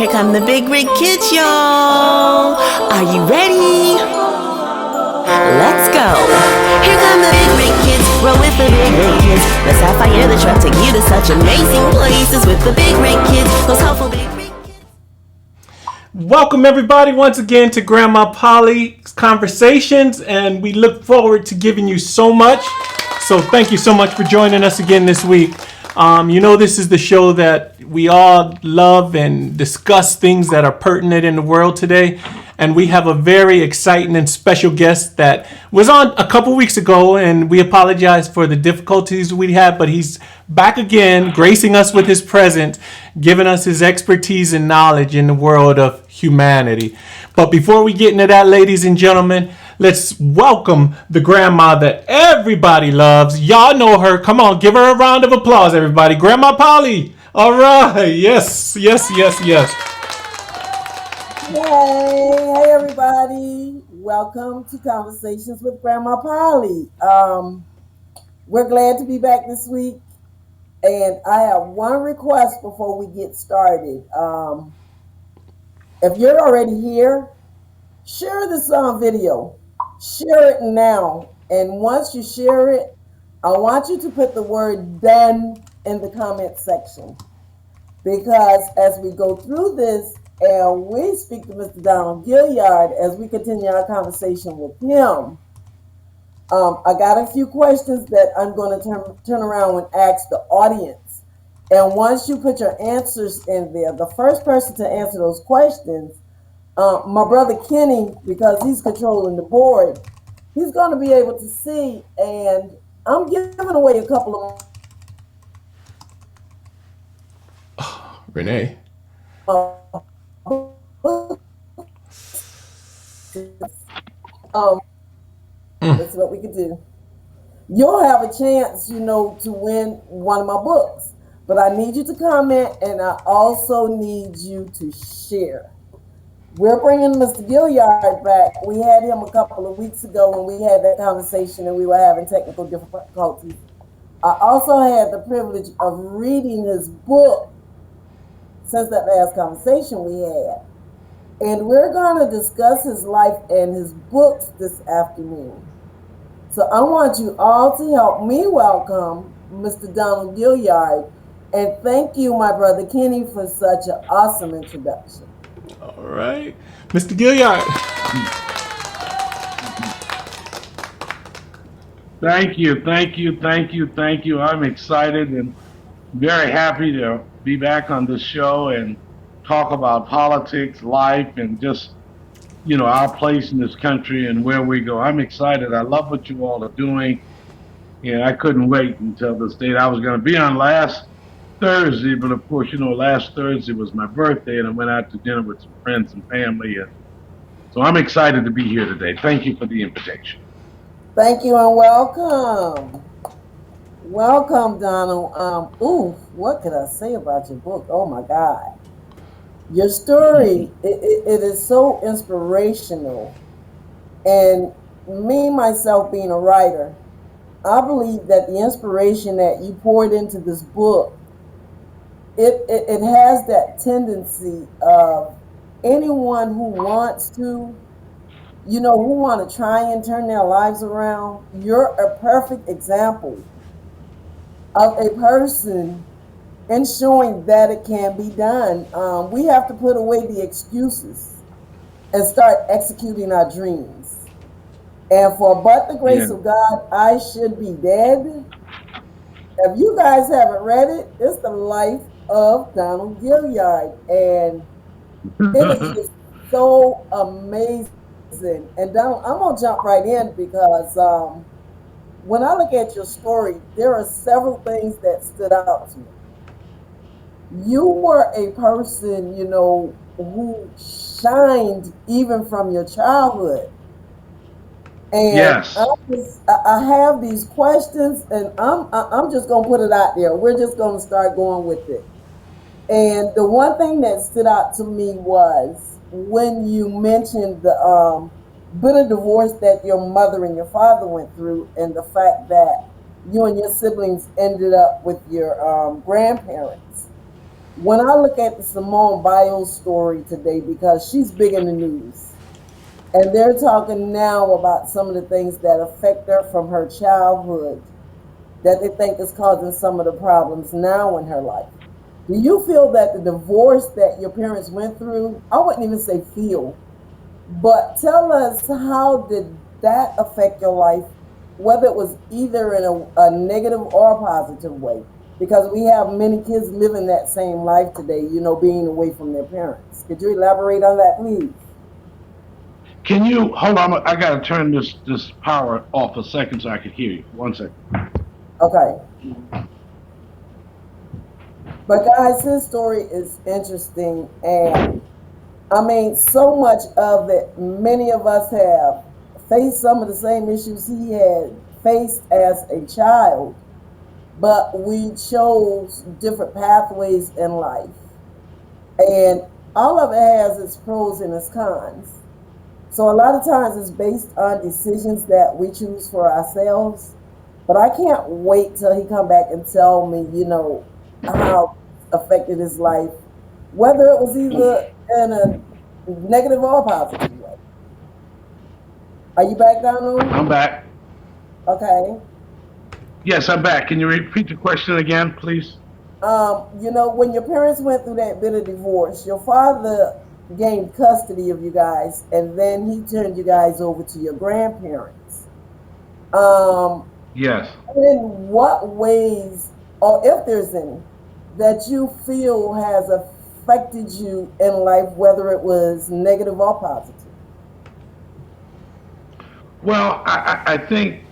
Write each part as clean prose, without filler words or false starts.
Here come the big rig kids, y'all. Are you ready? Let's go. Here come the big rig kids. Roll with the big rig kids. Let's have fire the truck. Take you to such amazing places with the big rig kids. Those helpful big rig kids. Welcome everybody once again to Grandma Polly's Conversations, and we look forward to giving you so much. So thank you so much for joining us again this week. This is the show that we all love and discuss things that are pertinent in the world today. And we have a very exciting and special guest that was on a couple weeks ago, and we apologize for the difficulties we had, but he's back again, gracing us with his presence, giving us his expertise and knowledge in the world of humanity. But before we get into that, ladies and gentlemen, let's welcome the grandma that everybody loves. Y'all know her. Come on, give her a round of applause, everybody. Grandma Polly. All right. Yes. Hey everybody. Welcome to Conversations with Grandma Polly. We're glad to be back this week. And I have one request before we get started. If you're already here, share this video. Share it now. And once you share it, I want you to put the word done in the comment section. Because as we go through this and we speak to Mr. Donald Gilliard as we continue our conversation with him, I got a few questions that I'm going to turn around and ask the audience. And once you put your answers in there, the first person to answer those questions, my brother Kenny, because he's controlling the board, he's going to be able to see. And I'm giving away a couple Oh, Renee. That's what we can do. You'll have a chance, to win one of my books. But I need you to comment, and I also need you to share. We're bringing Mr. Gilliard back. We had him a couple of weeks ago when we had that conversation and we were having technical difficulties. I also had the privilege of reading his book since that last conversation we had. And we're going to discuss his life and his books this afternoon. So I want you all to help me welcome Mr. Donald Gilliard. And thank you, my brother Kenny, for such an awesome introduction. All right. Mr. Gilliard. Thank you. I'm excited and very happy to be back on this show and talk about politics, life, and just, our place in this country and where we go. I'm excited. I love what you all are doing. And I couldn't wait until this date. I was going to be on last Thursday, but of course, last Thursday was my birthday and I went out to dinner with some friends and family. And so I'm excited to be here today. Thank you for the invitation. Thank you and welcome. Welcome, Donald. What could I say about your book? Oh my God. Your story, it is so inspirational. And me, myself, being a writer, I believe that the inspiration that you poured into this book, it has that tendency of anyone who wants to, who want to try and turn their lives around. You're a perfect example of a person and showing that it can be done. We have to put away the excuses and start executing our dreams. And for but the grace of God, I should be dead. If you guys haven't read it, it's the life of Donald Gilliard. And it is just so amazing. And Donald, I'm going to jump right in because when I look at your story, there are several things that stood out to me. You were a person, who shined even from your childhood. And yes. I have these questions, and I'm just gonna put it out there. We're just gonna start going with it. And the one thing that stood out to me was when you mentioned the bitter divorce that your mother and your father went through, and the fact that you and your siblings ended up with your grandparents. When I look at the Simone Biles story today, because she's big in the news, and they're talking now about some of the things that affect her from her childhood that they think is causing some of the problems now in her life. Do you feel that the divorce that your parents went through, I wouldn't even say feel, but tell us, how did that affect your life, whether it was either in a negative or a positive way? Because we have many kids living that same life today, being away from their parents. Could you elaborate on that, please? Can you hold on? I got to turn this power off a second so I can hear you. One second. Okay. But guys, his story is interesting, and I mean, so much of it, many of us have faced some of the same issues he had faced as a child, but we chose different pathways in life. And all of it has its pros and its cons. So a lot of times it's based on decisions that we choose for ourselves. But I can't wait till he come back and tell me, how it affected his life, whether it was either in a negative or positive way. Are you back, I'm Donald? back. Okay. Yes, I'm back. Can you repeat the question again, please? When your parents went through that bitter divorce, your father gained custody of you guys, and then he turned you guys over to your grandparents. Um, Yes. in what ways, or if there's any, that you feel has affected you in life, whether it was negative or positive? Well, I think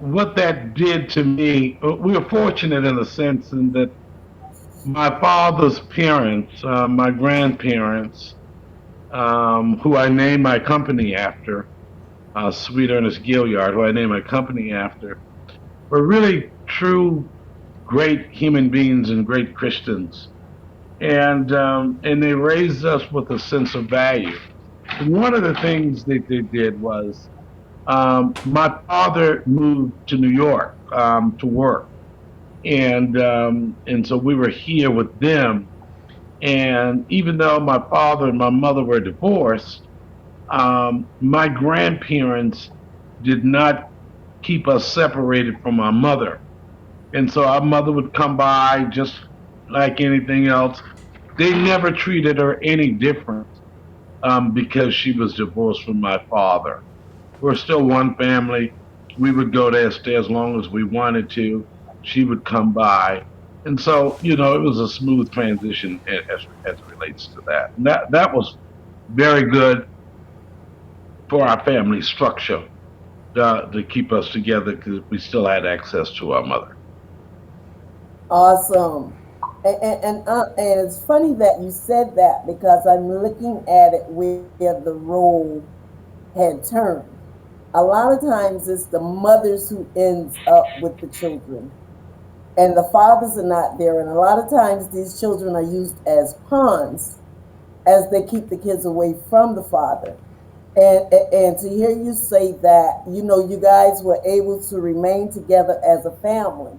what that did to me, we were fortunate in a sense in that my father's parents, my grandparents, who I named my company after, Sweet Ernest Gilliard, who I named my company after, were really true great human beings and great Christians, and they raised us with a sense of value. And one of the things that they did was my father moved to New York to work, and so we were here with them. And even though my father and my mother were divorced, my grandparents did not keep us separated from our mother. And so our mother would come by just like anything else. They never treated her any different because she was divorced from my father. We're still one family. We would go there, stay as long as we wanted to. She would come by. And so, it was a smooth transition as it relates to that. And that was very good for our family structure to keep us together because we still had access to our mother. Awesome. And it's funny that you said that, because I'm looking at it where the role had turned. A lot of times it's the mothers who ends up with the children, and the fathers are not there. And a lot of times these children are used as pawns as they keep the kids away from the father. And to hear you say that, you guys were able to remain together as a family,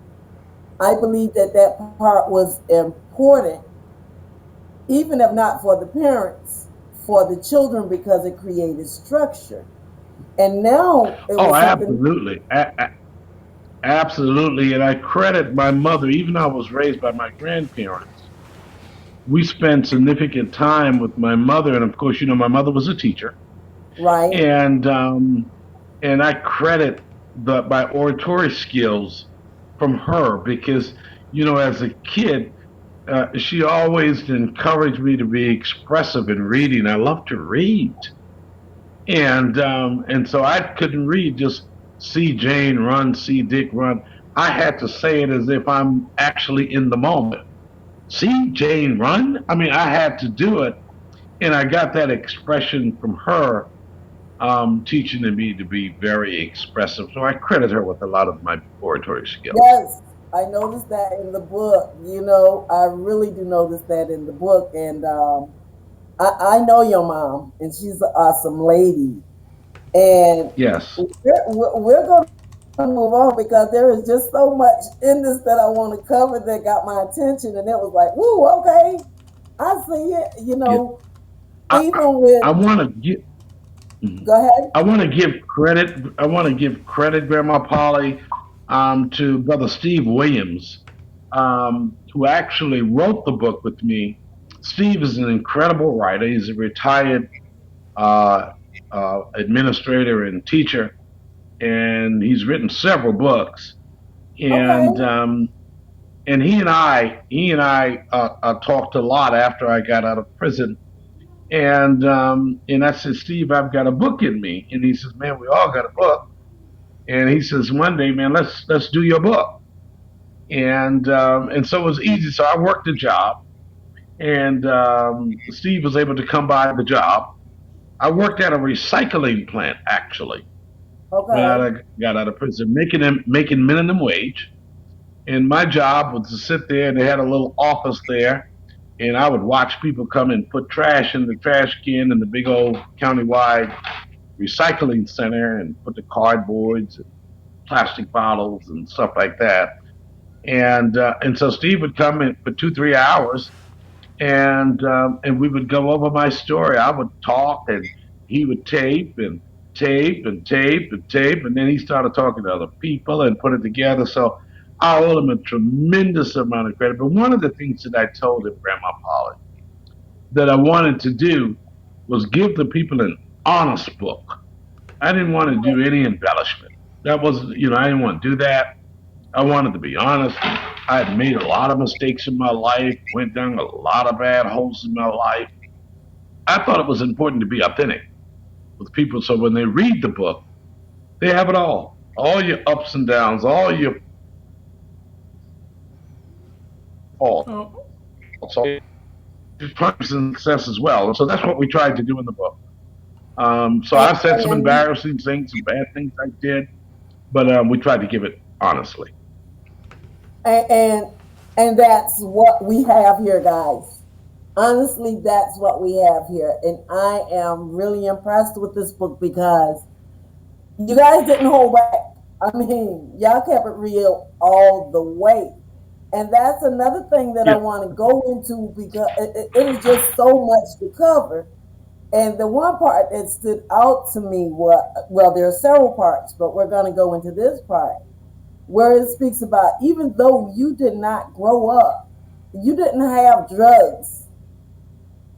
I believe that that part was important, even if not for the parents, for the children, because it created structure. And now it Oh, was something. absolutely. Absolutely. And I credit my mother, even though I was raised by my grandparents. We spent significant time with my mother. And of course, my mother was a teacher. Right. And I credit my oratory skills from her because, as a kid, she always encouraged me to be expressive in reading. I love to read. And so I couldn't read just see Jane run, see Dick run. I had to say it as if I'm actually in the moment. See Jane run? I mean, I had to do it, and I got that expression from her, teaching me to be very expressive. So I credit her with a lot of my oratory skills. Yes, I noticed that in the book. I really do notice that in the book. And I know your mom, and she's an awesome lady. And Yes. we're going to move on because there is just so much in this that I want to cover that got my attention, and it was like, woo, okay, I see it. Yeah, Even with I want to give go ahead. I want to give credit. I want to give credit, Grandma Polly, to Brother Steve Williams, who actually wrote the book with me. Steve is an incredible writer. He's a retired uh, administrator and teacher, and he's written several books. And Okay, um, and he and I talked a lot after I got out of prison. And I said, Steve, I've got a book in me. And he says, man, we all got a book. And he says, one day, man, let's do your book. And so it was easy. So I worked a job, and Steve was able to come by the job. I worked at a recycling plant actually when okay, I got out of prison, making minimum wage. And my job was to sit there, and they had a little office there, and I would watch people come and put trash in the trash can in the big old countywide recycling center, and put the cardboards and plastic bottles and stuff like that. And so Steve would come in for 2 3 hours, and we would go over my story. I would talk, and he would tape and tape and tape and tape, and then he started talking to other people and put it together. So I owe him a tremendous amount of credit. But one of the things that I told him, Grandma Polly, that I wanted to do was give the people an honest book. I didn't want to do any embellishment. That was, I didn't want to do that. I wanted to be honest. I had made a lot of mistakes in my life, went down a lot of bad holes in my life. I thought it was important to be authentic with people so when they read the book, they have it all your ups and downs, all your faults, Oh, all your triumphs and success as well. And so that's what we tried to do in the book. So and I've said some and embarrassing things, some bad things I did, but we tried to give it honestly. and and, and that's what we have here, guys. Honestly, that's what we have here, and I am really impressed with this book because you guys didn't hold back. I mean, y'all kept it real all the way. And that's another thing that I Yeah. want to go into because it was just so much to cover. And the one part that stood out to me was, well, there are several parts, but we're going to go into this part where it speaks about even though you did not grow up, you didn't have drugs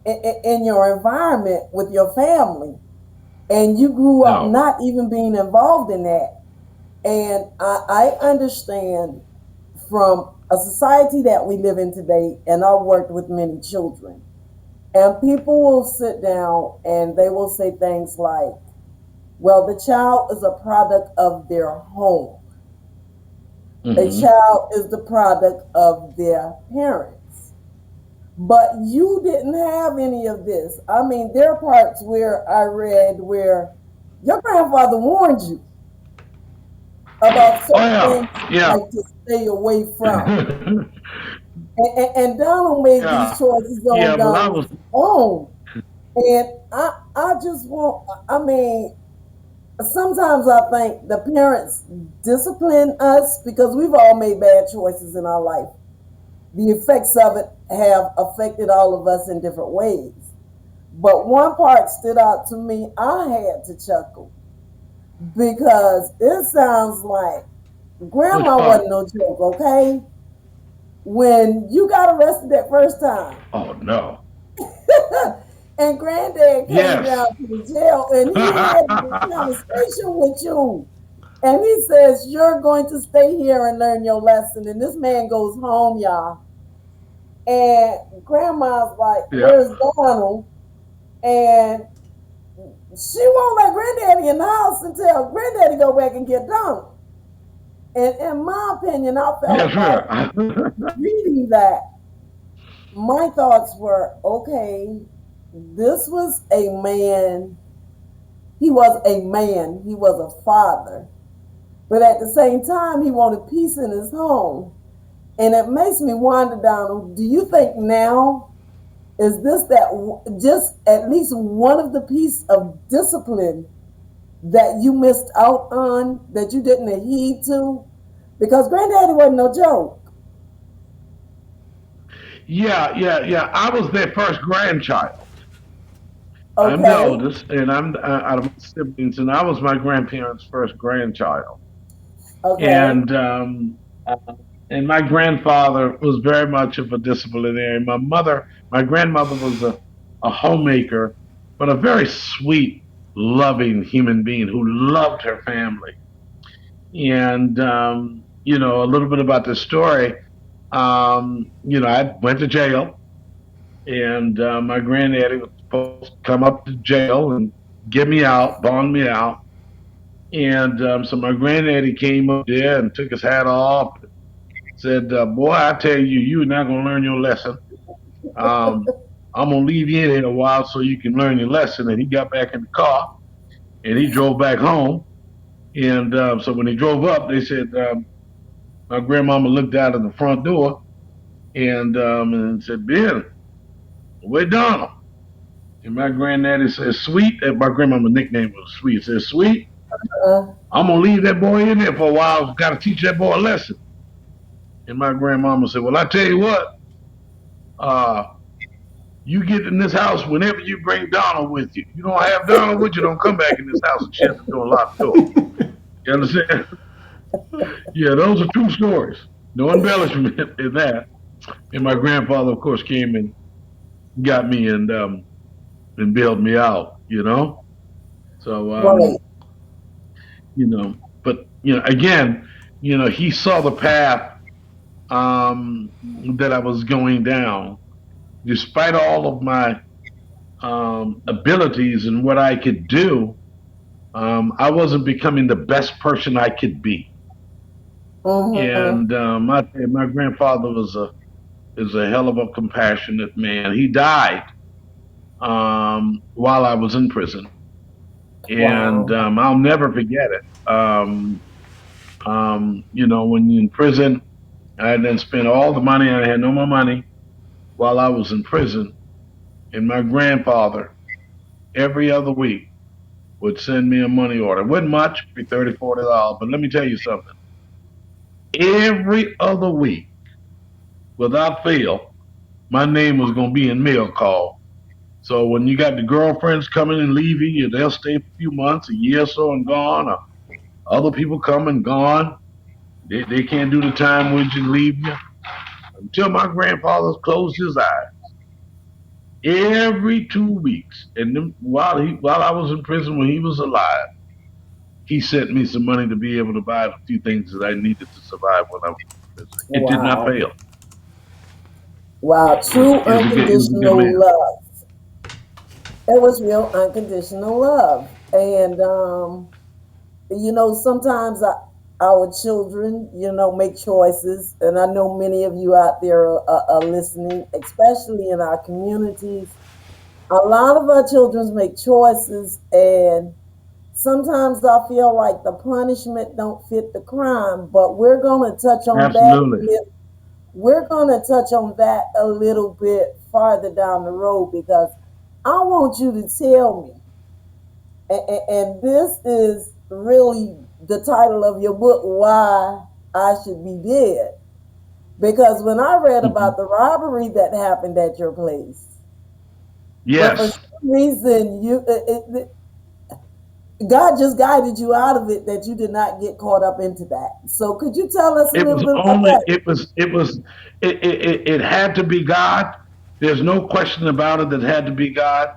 in your environment with your family, and you grew up No. not even being involved in that. And I understand from a society that we live in today, and I've worked with many children, and people will sit down and they will say things like, well, the child is a product of their home. A Hmm. child is the product of their parents. But you didn't have any of this. I mean, there are parts where I read where your grandfather warned you about Oh certain yeah, things yeah, like to stay away from. And Donald made these yeah, choices on yeah. But I was Donald's own. And I just want, I mean, sometimes I think the parents discipline us because we've all made bad choices in our life. The effects of it have affected all of us in different ways. But one part stood out to me. I had to chuckle because it sounds like which grandma part? wasn't no joke, okay? When you got arrested that first time, Oh no. and granddad came Yes. down to the jail and he had a conversation with you. And he says, you're going to stay here and learn your lesson. And this man goes home, y'all. And grandma's like, Yeah. where's Donald? And she won't let granddaddy in the house until granddaddy go back and get Donald. And in my opinion, I Yeah. felt like Sure. reading that, my thoughts were, okay, this was a man. He was a man. He was a father. But at the same time, he wanted peace in his home. And it makes me wonder, Donald, do you think now is this that just at least one of the piece of discipline that you missed out on, that you didn't heed to? Because granddaddy wasn't no joke. Yeah. I was their first grandchild. I'm the Okay. oldest, and I'm out of my siblings, and I was my grandparents' first grandchild. Okay. And uh, and my grandfather was very much of a disciplinarian. My grandmother was a homemaker, but a very sweet, loving human being who loved her family. And a little bit about this story. I went to jail, and my granddaddy was supposed to come up to jail and get me out, bond me out. And so my granddaddy came up there and took his hat off, said, "Boy, I tell you, you're not gonna learn your lesson. Um, I'm gonna leave you in here a while so you can learn your lesson." And he got back in the car and he drove back home. And so when he drove up, they said my grandmama looked out of the front door and said, "Ben, where Donald?" And my granddaddy said, "Sweet." And my grandmama's nickname was Sweet. Said, "Sweet, Uh, I'm gonna leave that boy in there for a while. Got to teach that boy a lesson." And my grandmama said, "Well, I tell you what. Uh, You get in this house whenever you bring Donald with you. You don't have Donald with you, don't come back in this house and shut the door and lock the door. You understand? Yeah, those are true stories. No embellishment in that. And my grandfather, of course, came and got me and bailed me out. So right. but again, he saw the path that I was going down, despite all of my abilities and what I could do. I wasn't becoming the best person I could be. Mm-hmm. And my grandfather is a hell of a compassionate man. He died while I was in prison, and Wow. I'll never forget it. When you're in prison, I had then spent all the money. I had no more money while I was in prison, and my grandfather every other week would send me a money order. It wasn't much, be $30, $40, but let me tell you something. Every other week, without fail, my name was going to be in mail call. So when you got the girlfriends coming and leaving you, they'll stay a few months, a year or so and gone. Or other people come and gone. They can't do the time with you and leave you. Until my grandfather closed his eyes. Every 2 weeks. And then while I was in prison when he was alive, he sent me some money to be able to buy a few things that I needed to survive when I was in prison. It did not Wow. fail. Wow. True He was a good unconditional man. love. It was real unconditional love. And sometimes our children, make choices, and I know many of you out there are listening, especially in our communities. A lot of our children make choices, and sometimes I feel like the punishment don't fit the crime. But we're going to touch on that. Absolutely. We're going to touch on that a little bit farther down the road, because I want you to tell me, and this is really the title of your book, Why I Should Be Dead. Because when I read Hmm. about the robbery that happened at your place, but for Yes. some reason God just guided you out of it, that you did not get caught up into that. So could you tell us a It little was bit about only that? it had to be God. There's no question about it that had to be God.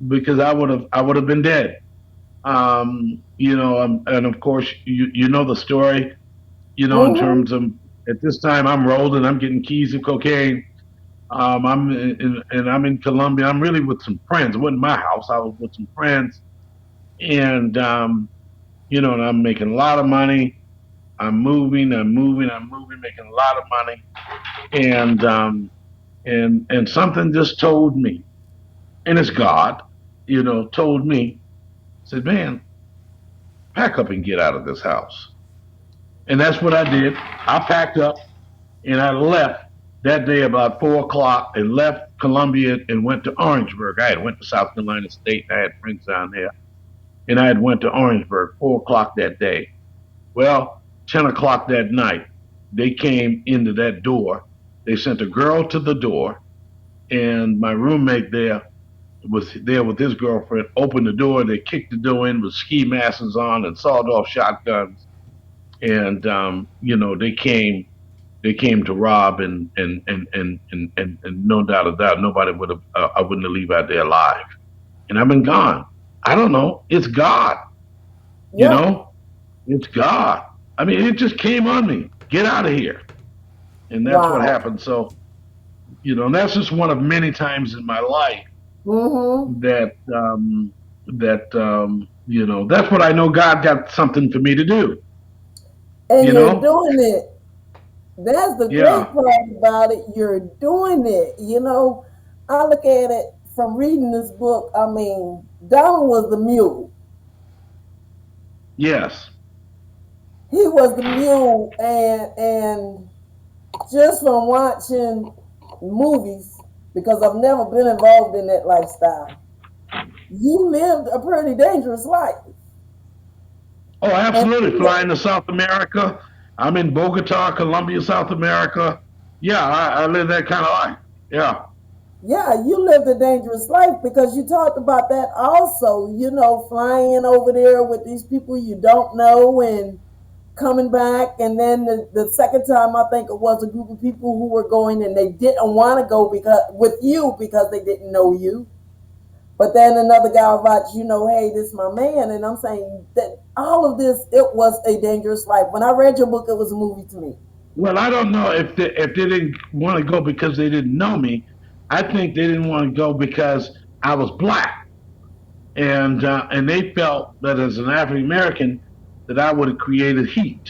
Because I would have been dead. And of course you know the story. In Hmm. terms of at this time I'm rolling, I'm getting keys of cocaine. I'm in Colombia. I'm really with some friends. It wasn't my house. I was with some friends, and and I'm making a lot of money. I'm moving, making a lot of money, and something just told me, and it's God, told me, said, "Man, pack up and get out of this house." And that's what I did. I packed up and I left that day about 4 o'clock and left Columbia and went to Orangeburg. I had went to South Carolina State and I had friends down there. and I had went to Orangeburg 4 o'clock that day. Well, 10 o'clock that night, they came into that door. They sent a girl to the door, and my roommate there was there with his girlfriend. Opened the door. They kicked the door in with ski masks on and sawed-off shotguns, and they came. They came to rob, and no doubt of that, nobody would have. I wouldn't have leave out there alive. And I've been gone. I don't know. It's God. You Yeah. know, it's God. I mean, it just came on me. Get out of here. And that's what Wow. happened. So, and that's just one of many times in my life Mm-hmm. that that's what I know. God got something for me to do. And You you're know? doing it. That's the great Yeah. part about it. You're doing it. I look at it from reading this book. I mean, Donald was the mule. Yes. He was the mule, and just from watching movies, because I've never been involved in that lifestyle, you lived a pretty dangerous life. Oh, And absolutely. Flying to South America. I'm in Bogota, Colombia, South America. Yeah, I live that kind of life. Yeah. yeah, you lived a dangerous life because you talked about that also, flying over there with these people you don't know and coming back. And then the second time, I think it was a group of people who were going and they didn't want to go because with you because they didn't know you. But then another guy about, hey, this is my man. And I'm saying that all of this, it was a dangerous life. When I read your book, it was a movie to me. Well, I don't know if they didn't want to go because they didn't know me. I think they didn't want to go because I was black, and they felt that as an African American that I would have created heat,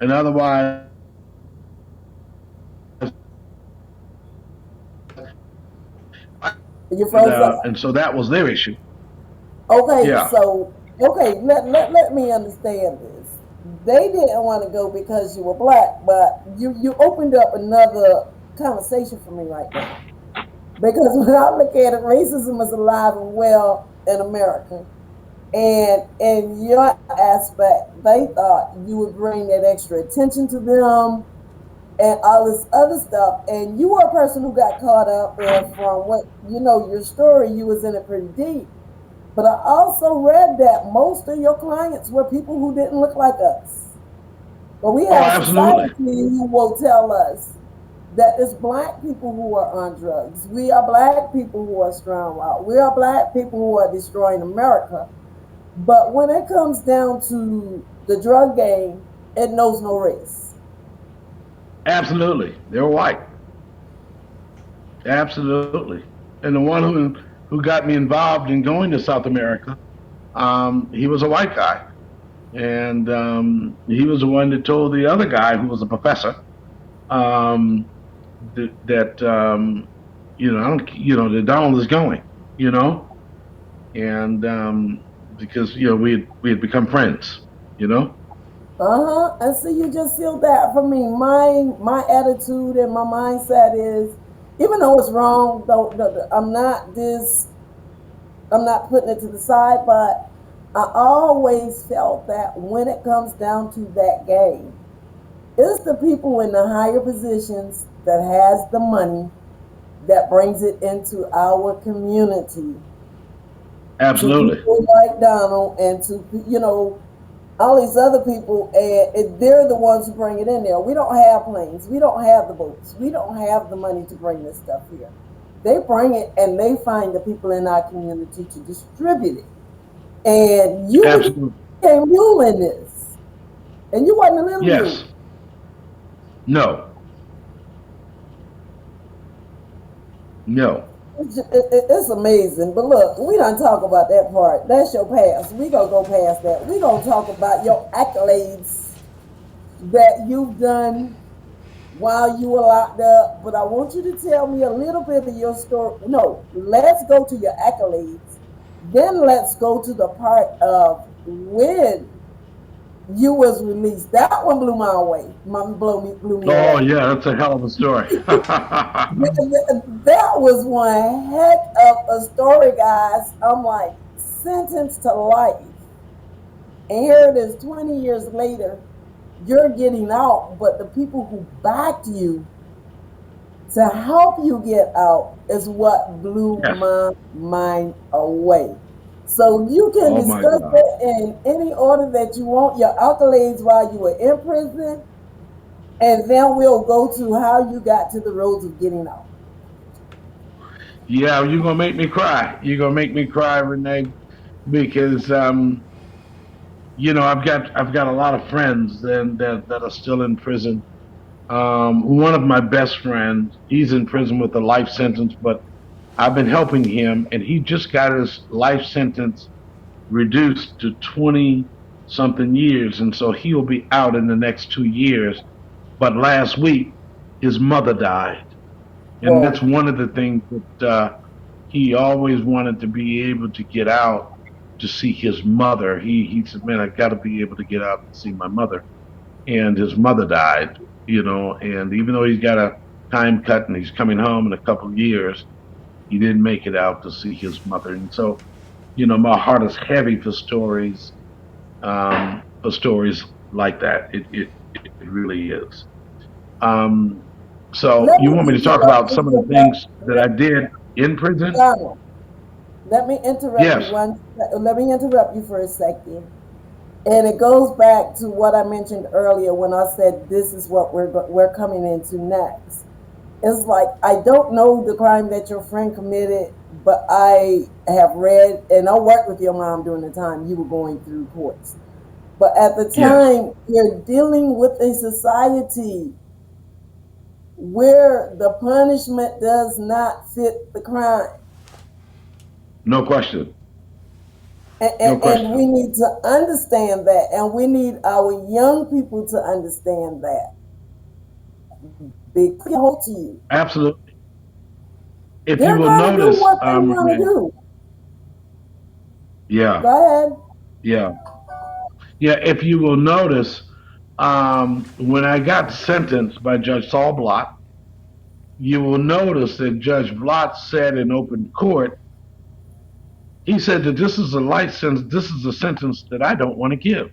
and otherwise, You and froze uh, up. and so that was their issue. Okay, Yeah. so let me understand this. They didn't want to go because you were black, but you opened up another conversation for me right now. Because when I look at it, racism is alive and well in America. And in your aspect, they thought you would bring that extra attention to them and all this other stuff. And you were a person who got caught up, and from what your story, you was in it pretty deep. But I also read that most of your clients were people who didn't look like us. But we Oh, have a absolutely. society who will tell us that it's black people who are on drugs. We are black people who are strung out. We are black people who are destroying America. But when it comes down to the drug game, it knows no race. Absolutely. They were white. Absolutely. And the one who got me involved in going to South America, he was a white guy, and he was the one that told the other guy who was a professor um, that I don't that Donald is going, you know, and because we had become friends, you know. Uh-huh. And see, you just sealed that for me. My attitude and my mindset is, even though it's wrong, though, I'm not putting it to the side, but I always felt that when it comes down to that game, it's the people in the higher positions that has the money that brings it into our community to Absolutely, people like Donald and to all these other people, and they're the ones who bring it in there. We don't have planes, we don't have the boats, we don't have the money to bring this stuff here. They bring it and they find the people in our community to distribute it. And you absolutely. became a mule in this, and you wasn't a little Yes. mule. No. No. It's amazing. But look, we don't talk about that part. That's your past. We gonna go past that. We gonna talk about your accolades that you've done while you were locked up. But I want you to tell me a little bit of your story. No, let's go to your accolades. Then let's go to the part of when you was released. That one blew my away. Blew me Oh away. yeah, that's a hell of a story. That was one heck of a story, guys. I'm like, sentenced to life. And here it is 20 years later, you're getting out, but the people who backed you to help you get out is what blew Yes. my mind away. So you can Oh my discuss God. it in any order that you want, your accolades while you were in prison, and then we'll go to how you got to the roads of getting out. Yeah, you're gonna make me cry. You're gonna make me cry, Renee, because I've got a lot of friends that are still in prison. One of my best friends, he's in prison with a life sentence, but I've been helping him, and he just got his life sentence reduced to 20 something years, and so he'll be out in the next 2 years. But last week, his mother died, and that's Whoa. one of the things that he always wanted to be able to get out to see his mother. He said, "Man, I got to be able to get out and see my mother." And his mother died, and even though he's got a time cut and he's coming home in a couple of years, he didn't make it out to see his mother. And so, my heart is heavy for stories like that. It really is. Um, so Let you me want me to talk interrupt about some of the you, things that I did in prison? Donald. Let me interrupt you Yes. one. Let me interrupt you for a second. And it goes back to what I mentioned earlier when I said this is what we're coming into next. It's like I don't know the crime that your friend committed, but I have read and I worked with your mom during the time you were going through courts. But at the Yes. time, you're dealing with a society where the punishment does not fit the crime. No question. And, No and, and we question. need to understand that, and we need our young people to understand that. Big hold to you. Absolutely. If you They're will gonna do notice, what they want to Renee, do. yeah, Go ahead. yeah, yeah. If you will notice, when I got sentenced by Judge Saul Block, you will notice that Judge Block said in open court, he said that this is a life sentence. This is a sentence that I don't want to give.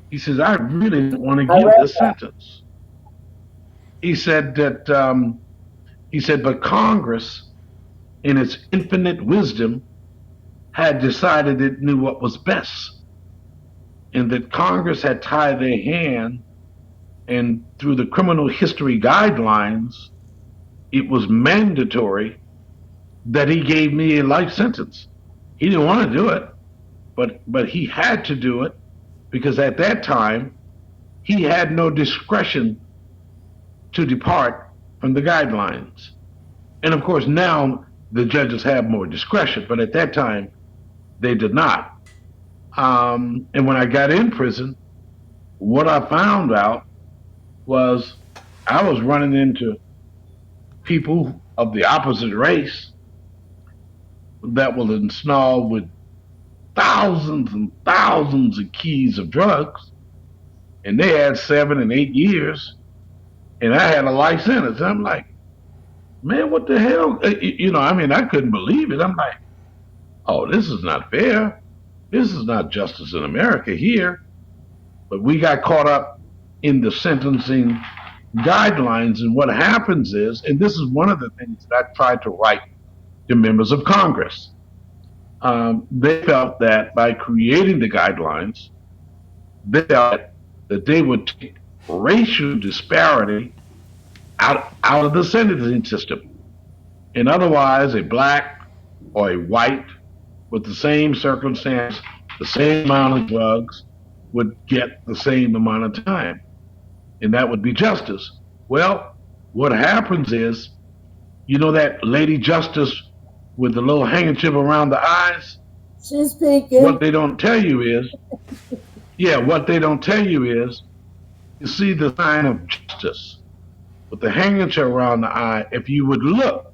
He says, I really don't want to I give read this that. sentence. He said that, but Congress, in its infinite wisdom, had decided it knew what was best, and that Congress had tied their hand, and through the criminal history guidelines, it was mandatory that he gave me a life sentence. He didn't want to do it, but he had to do it because at that time he had no discretion to depart from the guidelines. And of course, now the judges have more discretion, but at that time they did not. And when I got in prison, what I found out was I was running into people of the opposite race that were ensnared with thousands and thousands of keys of drugs, and they had 7 and 8 years, and I had a life sentence. And I'm like, man, what the hell? I couldn't believe it. I'm like, oh, this is not fair. This is not justice in America here. But we got caught up in the sentencing guidelines. And what happens is, and this is one of the things that I tried to write to members of Congress, they felt that by creating the guidelines, they felt that they would take racial disparity out of the sentencing system. And otherwise, a black or a white with the same circumstance, the same amount of drugs, would get the same amount of time. And that would be justice. Well, what happens is, that lady justice with the little handkerchief around the eyes? She's What speaking. they don't tell you is, yeah, what they don't tell you is, you see the sign of justice with the handkerchief around the eye. If you would look,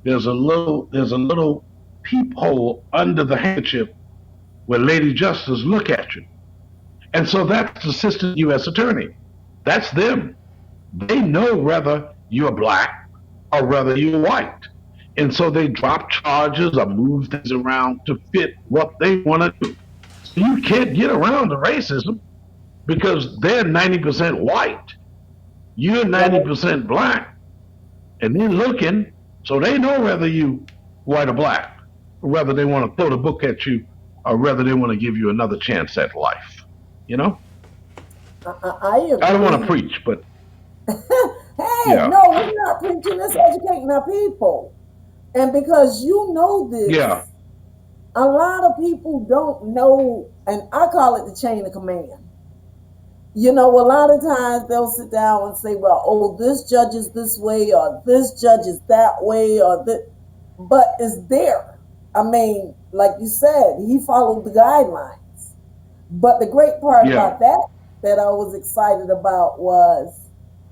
there's a little peephole under the handkerchief where Lady Justice look at you. And so that's the assistant U.S. attorney. That's them. They know whether you're black or whether you're white. And so they drop charges or move things around to fit what they want to do. You can't get around the racism because they're 90% white. You're Right. 90% black, and they're looking, so they know whether you white or black, or whether they want to throw the book at you, or whether they want to give you another chance at life. You know, I I don't want to agree. preach, but Hey, yeah, no, we're not preaching. It's educating our people. And because you know yeah. this, a lot of people don't know, and I call it the chain of command. You know, a lot of times they'll sit down and say, well, oh, this judge is this way, or this judge is that way, or this, but it's there. I mean, like you said, he followed the guidelines. But the great part Yeah. about that I was excited about was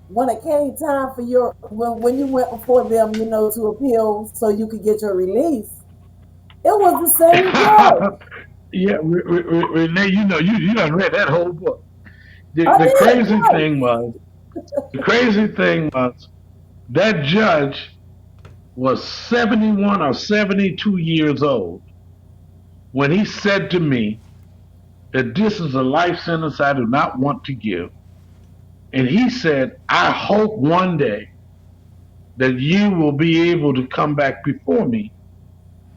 when it came time for your when you went before them, you know, to appeal so you could get your release, it was the same judge. Yeah, Renee, you done read that whole book. The, I the did crazy thing twice. was, the crazy thing was that judge was 71 or 72 years old when he said to me that this is a life sentence I do not want to give. And he said, I hope one day that you will be able to come back before me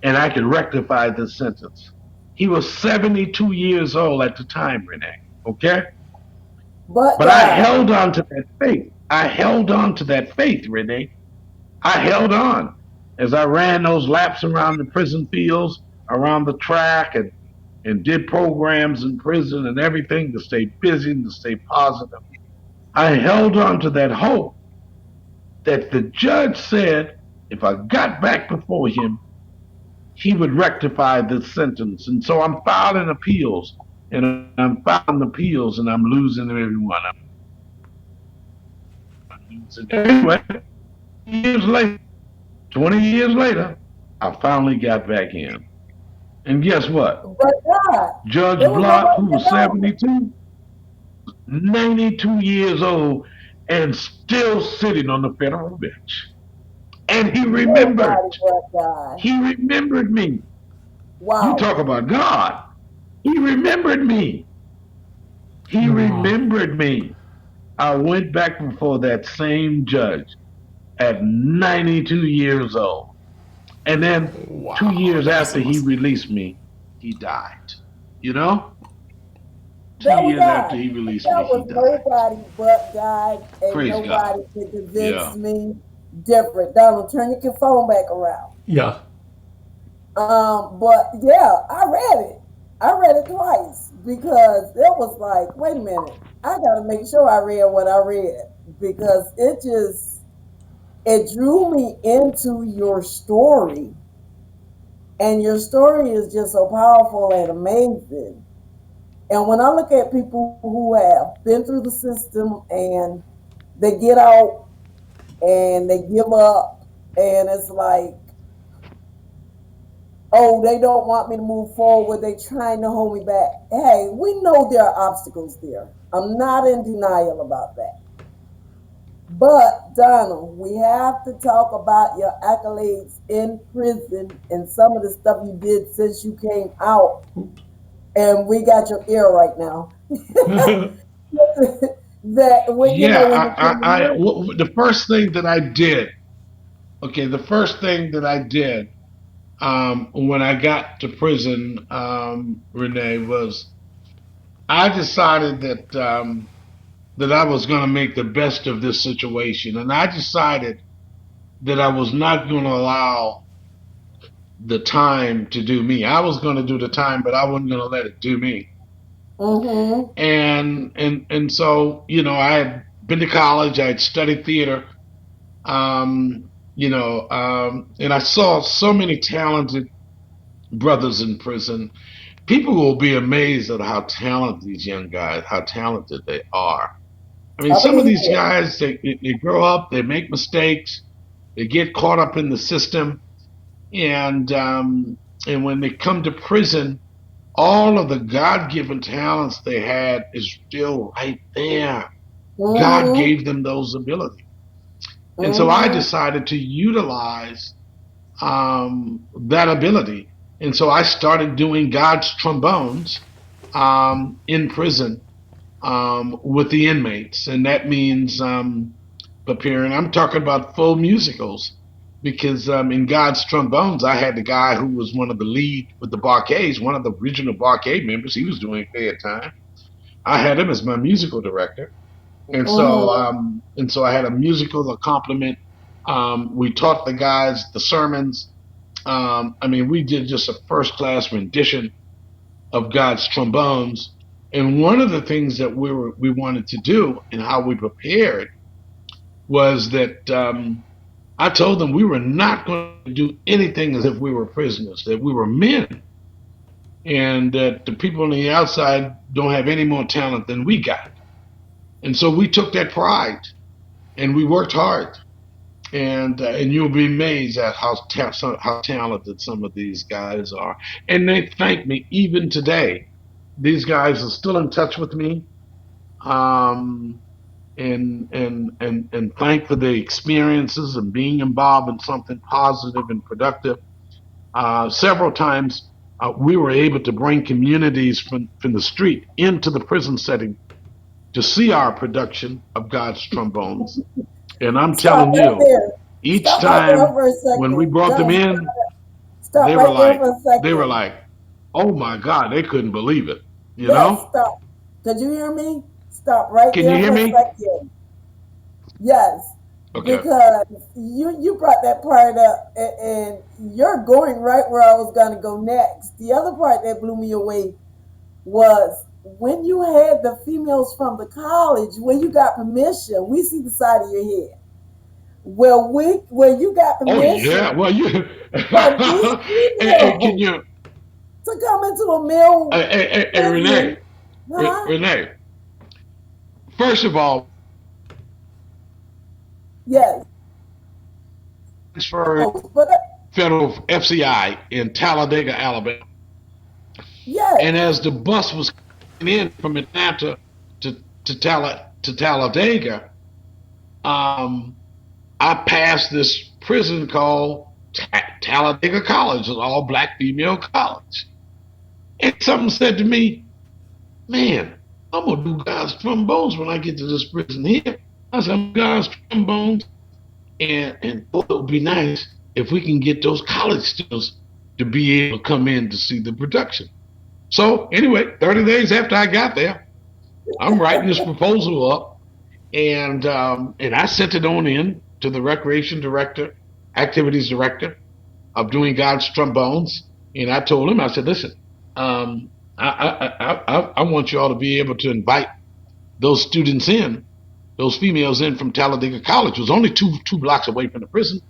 and I can rectify this sentence. He was 72 years old at the time, Renee. Okay? But But I God, held on to that faith. I held on to that faith, Renee. I held on as I ran those laps around the prison fields, around the track, and did programs in prison and everything to stay busy and to stay positive. I held on to that hope that the judge said if I got back before him, he would rectify this sentence. And so I'm filing appeals, and I'm filing appeals, and I'm losing everyone. I'm losing. Anyway, years later, 20 years later, I finally got back in. And guess what? but God, Judge it was no Block, way who to was know. 72, 92 years old, and still sitting on the federal bench. And he remembered. Nobody but God. He remembered me. You talk Wow. about God. He remembered me. He Wow. remembered me. I went back before that same judge at 92 years old. And then two Wow. years That's after he awesome. released me, he died. You know? Two That was years after God. he released That me, he was died. nobody but God, and Praise God. nobody can convince Yeah. me different. Donald, turn your phone back around. Yeah. But yeah, I read it. I read it twice because it was like, wait a minute, I got to make sure I read what I read because it drew me into your story, and your story is just so powerful and amazing. And when I look at people who have been through the system and they get out and they give up, and it's like, oh, they don't want me to move forward. They trying to hold me back. Hey, we know there are obstacles there. I'm not in denial about that. But Donald, we have to talk about your accolades in prison and some of the stuff you did since you came out. And we got your ear right now. That when you know Yeah, when you came in. the first thing that I did, okay, the first thing that I did when I got to prison, Renee, was I decided that I was going to make the best of this situation. And I decided that I was not going to allow the time to do me. I was going to do the time, but I wasn't going to let it do me. Mm-hmm. And so, I had been to college, I had studied theater, and I saw so many talented brothers in prison. People will be amazed at how talented these young guys, how talented they are. I mean, I some of believe these it. guys, they grow up, they make mistakes, they get caught up in the system, and when they come to prison, all of the God-given talents they had is still right there. God Mm-hmm. gave them those abilities, and so I Mm-hmm. decided to utilize that ability, and so I started doing God's trombones, in prison with the inmates, and that means preparing. I'm talking about full musicals because in God's Trombones, I had the guy who was one of the lead with the Barcades, one of the original Barcade members. He was doing Fair Time. I had him as my musical director, and so I had a musical accompaniment. We taught the guys the sermons. I mean, we did just a first class rendition of God's Trombones. And one of the things that we wanted to do and how we prepared was that I told them we were not going to do anything as if we were prisoners, that we were men, and that the people on the outside don't have any more talent than we got. And so we took that pride and we worked hard. And you'll be amazed at how talented some of these guys are. And they thank me even today. These guys are still in touch with me, um, and thank for the experiences and being involved in something positive and productive. Several times we were able to bring communities from the street into the prison setting to see our production of God's Trombones. And I'm Stop telling right you, there. each Stop right there time for a when we second. brought them Don't in, stop they were right there like, for a they were second. like, oh my God, they couldn't believe it. You Yes, know? stop. Did you hear me? Stop right Can you there hear for a me? second. Yes, Okay. because you brought that part up, and you're going right where I was going to go next. The other part that blew me away was when you had the females from the college, when you got permission. We see the side of your head. Where you got Oh permission yeah. Well, you. for these Hey, can females you? to come into a male Hey, Renee. prison, huh? Renee. First of all, Yes. transferred Oh, but federal FCI in Talladega, Alabama, and yes, as the bus was coming in from Atlanta to Talladega, um, I passed this prison called Talladega College, an all black female college. And something said to me, man, I'm going to do God's Trombones when I get to this prison here. I said, I'm God's Trombones. And oh, it would be nice if we can get those college students to be able to come in to see the production. So, anyway, 30 days after I got there, I'm writing this proposal up, and I sent it on in to the recreation director, activities director of doing God's Trombones, and I told him, I said, listen, I want you all to be able to invite those students in, those females in from Talladega College, it was only two blocks away from the prison.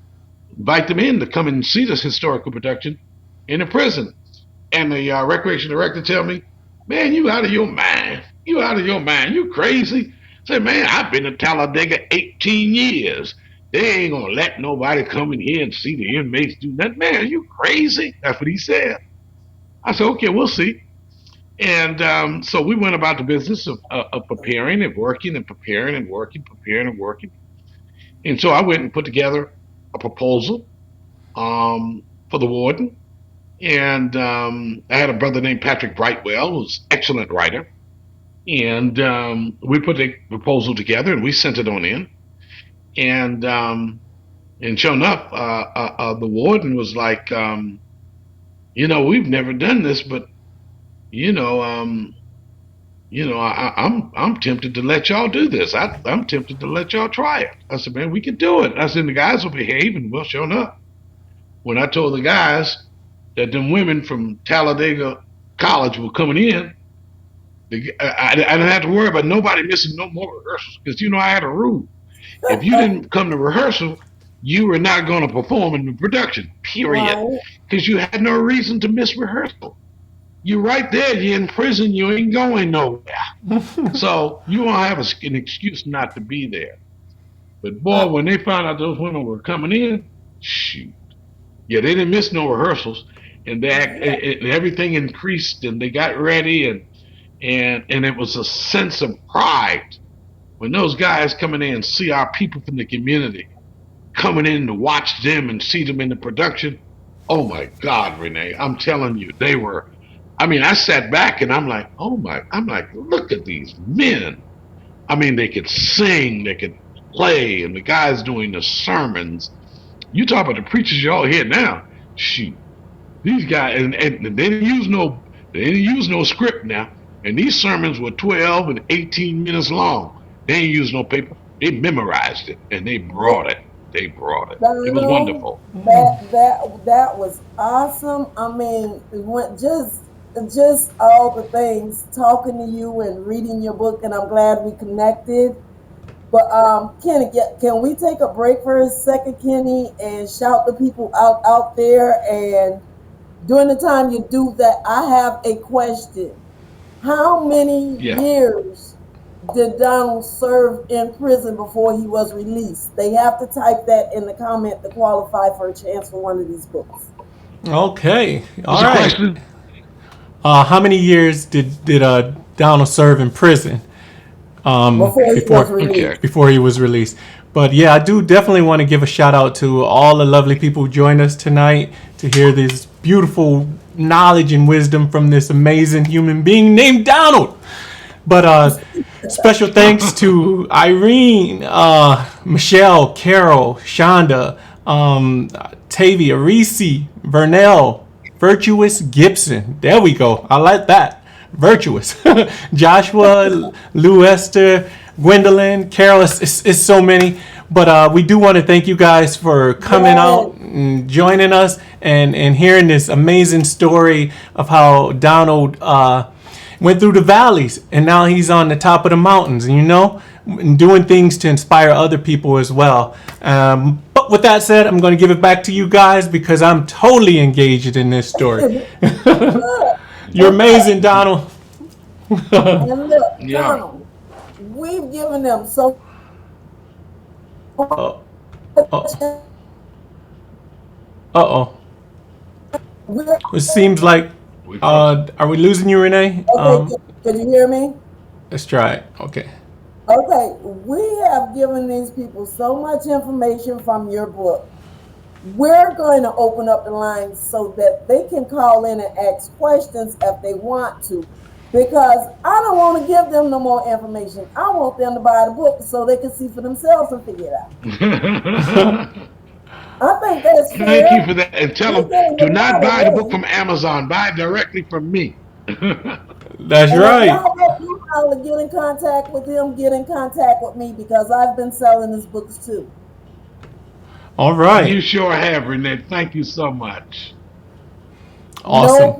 Invite them in to come and see this historical production in the prison. And the recreation director tell me, man, you out of your mind. You out of your mind. You crazy. I said, man, I've been in Talladega 18 years. They ain't gonna let nobody come in here and see the inmates do nothing. Man, are you crazy? That's what he said. I said, okay, we'll see. And so we went about the business of preparing and working and preparing and working, preparing and working. And so I went and put together a proposal for the warden. And I had a brother named Patrick Brightwell, who's an excellent writer. And we put the proposal together and we sent it on in. And sure enough, the warden was like, we've never done this, but you know, um, I'm tempted to let y'all do this. I'm tempted to let y'all try it. I said, man, we can do it. I said, the guys will behave, and well, sure enough, when I told the guys that them women from Talladega College were coming in, I didn't have to worry about nobody missing no more rehearsals because I had a rule: if you didn't come to rehearsal, you were not going to perform in the production. Period. right. Because you had no reason to miss rehearsal. You're right there. You're in prison. You ain't going nowhere. So you won't have an excuse not to be there. But boy, Uh, when they found out those women were coming in, shoot. Yeah, they didn't miss no rehearsals, and everything increased, and they got ready, and it was a sense of pride when those guys coming in and see our people from the community coming in to watch them and see them in the production. Oh my God, Renee, I'm telling you, they were I mean, I sat back and I'm like, oh my, I'm like, look at these men. I mean, they could sing, they could play, and the guys doing the sermons. You talk about the preachers you all hear now. Shoot, these guys, and they didn't use no script now. And these sermons were 12 and 18 minutes long. They didn't use no paper. They memorized it and they brought it. They brought it. It was Donald, wonderful. that was awesome. I mean, it went just all the things, talking to you and reading your book, and I'm glad we connected. But Kenny, can we take a break for a second, Kenny, and shout the people out there? And during the time you do that, I have a question. How many Yeah. years did Donald serve in prison before he was released? They have to type that in the comment to qualify for a chance for one of these books. Okay. What's All the right. question? How many years did Donald serve in prison Okay. before he was released? But yeah, I do definitely want to give a shout out to all the lovely people who joined us tonight to hear this beautiful knowledge and wisdom from this amazing human being named Donald. But special thanks to Irene, Michelle, Carol, Shonda, Tavia, Reese, Vernell, Virtuous Gibson. There we go. I like that. Virtuous. Joshua, Lou Esther, Gwendolyn, Carol. It's so many. But we do want to thank you guys for coming out and joining us and hearing this amazing story of how Donald went through the valleys and now he's on the top of the mountains, and doing things to inspire other people as well. But with that said, I'm going to give it back to you guys because I'm totally engaged in this story. You're amazing, Donald. And look, Yeah. Donald, we've given them so Uh oh. we're It seems like. Are we losing you, Renee? okay. Can you hear me? Let's try it. Okay. Okay, we have given these people so much information from your book. We're going to open up the lines so that they can call in and ask questions if they want to. Because I don't want to give them no more information. I want them to buy the book so they can see for themselves and figure it out. I think that's fair. Thank you for that. And tell them, do not buy the book from Amazon. Buy it directly from me. That's And if right. y'all want to get in contact with him, get in contact with me because I've been selling his books too. All right. You sure have, Renee. Thank you so much. Awesome. No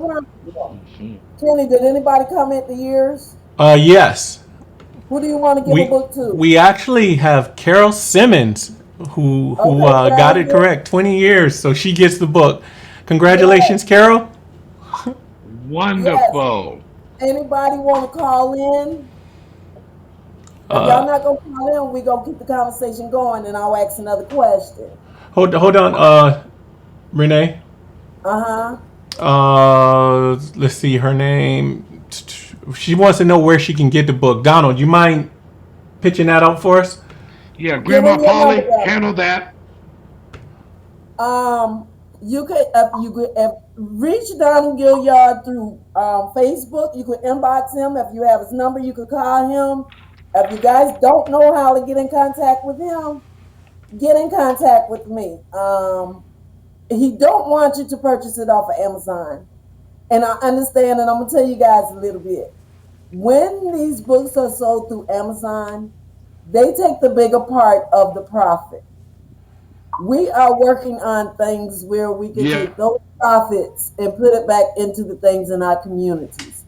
problem. Kenny, did anybody comment the years? Yes. Who do you want to give a book to? We actually have Carol Simmons who Okay, got it Carol. correct. 20 years, so she gets the book. Congratulations, Carol. Wonderful. Anybody want to call in? If y'all not gonna call in, we gonna keep the conversation going, and I'll ask another question. Hold on, Renee. Let's see her name. She wants to know where she can get the book. Donald, you mind pitching that out for us? Yeah, Grandma me your Polly, number. handle that. You could if reach Donald Gilliard through Facebook. You could inbox him if you have his number. You could call him. If you guys don't know how to get in contact with him, get in contact with me. He don't want you to purchase it off of Amazon, and I understand. And I'm gonna tell you guys a little bit. When these books are sold through Amazon, they take the bigger part of the profit. We are working on things where we can Yeah. take those profits and put it back into the things in our communities.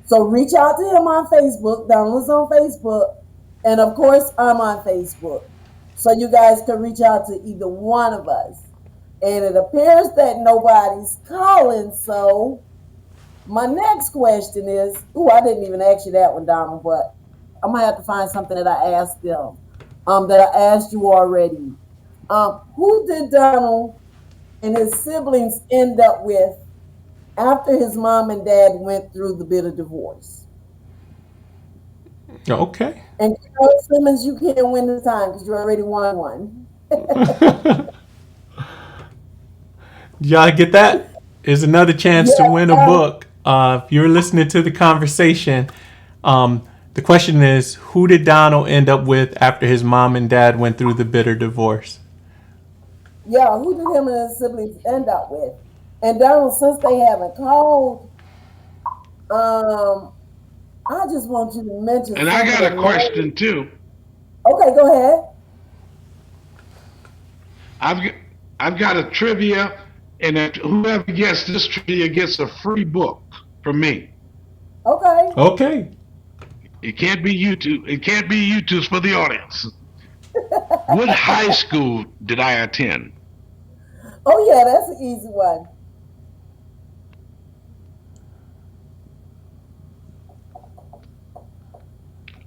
So reach out to him on Facebook. Donald's on Facebook. And of course, I'm on Facebook. So you guys can reach out to either one of us. And it appears that nobody's calling. So my next question is, I didn't even ask you that one, Donald, but I'm going to have to find something that I asked them, that I asked you already. Who did Donald and his siblings end up with after his mom and dad went through the bitter divorce? Okay. And Carol Simmons, you can't win this time because you already won one. Y'all get that? Is another chance to win a book. If you're listening to the conversation, the question is, who did Donald end up with after his mom and dad went through the bitter divorce? Yeah, who did him and his siblings end up with? And Donald, since they haven't called, I just want you to mention And some I of got the a question names. too. Okay, go ahead. I've got a trivia, and if whoever gets this trivia gets a free book from me. Okay. Okay. It can't be YouTube. It can't be YouTube's for the audience. What high school did I attend? Oh yeah, that's an easy one.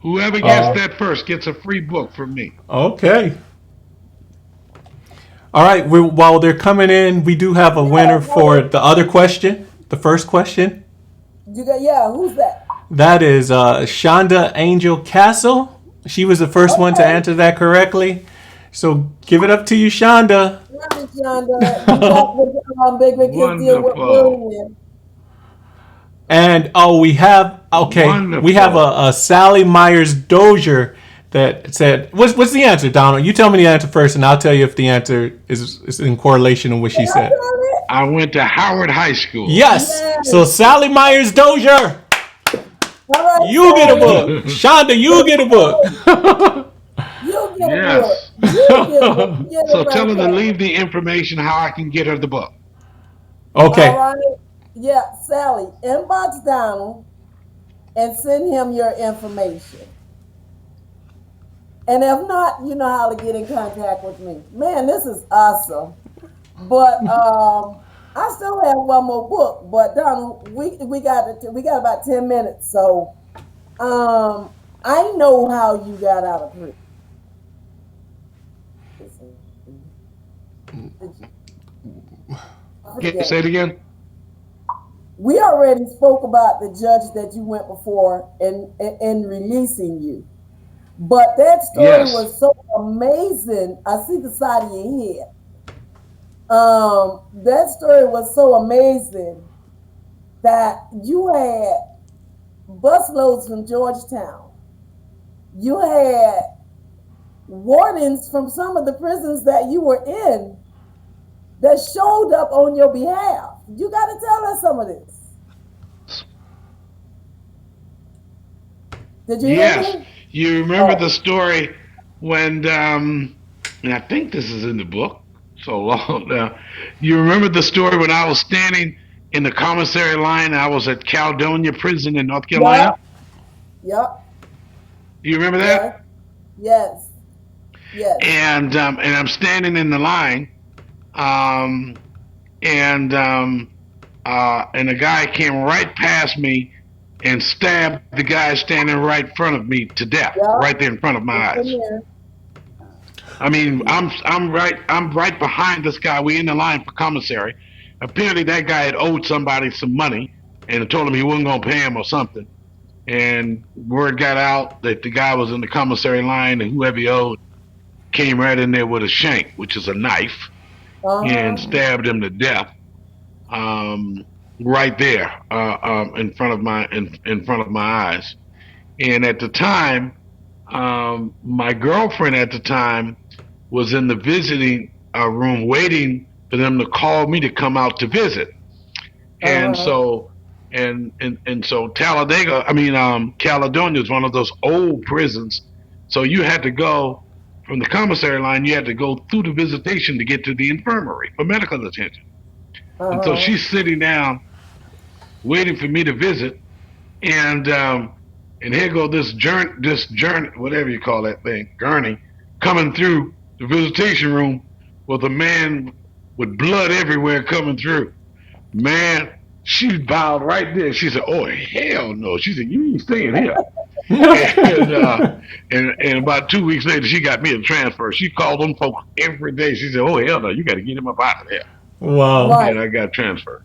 Whoever gets Uh, that first gets a free book from me. okay. All right. While they're coming in, we do have a Yeah, winner for the other question, the first question. you got who's that? That is Shonda Angel Castle. She was the first one to Okay. answer that correctly. So give it up to you, Shonda. Right, Shonda. You got the Big Kids deal with Wonderful. bullying. And we have Wonderful. a Sally Myers Dozier that said, what's the answer, Donald? You tell me the answer first, and I'll tell you if the answer is in correlation with what she Did I said. tell it? I went to Howard High School. Yes. Yes. So Sally Myers Dozier, All right, you get a Sally. book. Shonda, you get a book. You get a book. Yes. You get a book. Get So it tell her right to there. leave the information how I can get her the book. All Okay. right. Yeah, Sally, inbox Donald and send him your information. And if not, you know how to get in contact with me. Man, this is awesome. But I still have one more book. But Donald, we got about 10 minutes. So I know how you got out of prison. Say it again. We already spoke about the judge that you went before and releasing you. But that story Yes. was so amazing. I see the side of your head. That story was so amazing that you had busloads from Georgetown. You had wardens from some of the prisons that you were in that showed up on your behalf. You got to tell us some of this. Did you hear Yes. me? You remember the Oh, story when, and I think this is in the book, so long now. You remember the story when I was standing in the commissary line? I was at Caledonia Prison in North yep, Carolina. yep, Do you remember yes, that? yes, yes. And I'm standing in the line, um, and a guy came right past me and stabbed the guy standing right in front of me to death, Yep, right there in front of my it's in eyes. there. I mean, I'm right behind this guy. We in the line for commissary. Apparently, that guy had owed somebody some money and told him he wasn't gonna pay him or something. And word got out that the guy was in the commissary line, and whoever he owed came right in there with a shank, which is a knife, and Uh-huh. stabbed him to death. Right there, in front of my eyes. And at the time, my girlfriend at the time was in the visiting room waiting for them to call me to come out to visit. And Uh-huh. so and so Talladega, Caledonia is one of those old prisons. So you had to go from the commissary line. You had to go through the visitation to get to the infirmary for medical attention. And so Uh-huh. she's sitting down waiting for me to visit, and here go this journey, whatever you call that thing, gurney, coming through the visitation room with a man with blood everywhere coming through. Man, she bowed right there. She said, "Oh hell no!" She said, "You ain't staying here." And and about 2 weeks later, she got me a transfer. She called them folks every day. She said, "Oh hell no, you got to get him up out of there." Wow. Right. And I got transferred.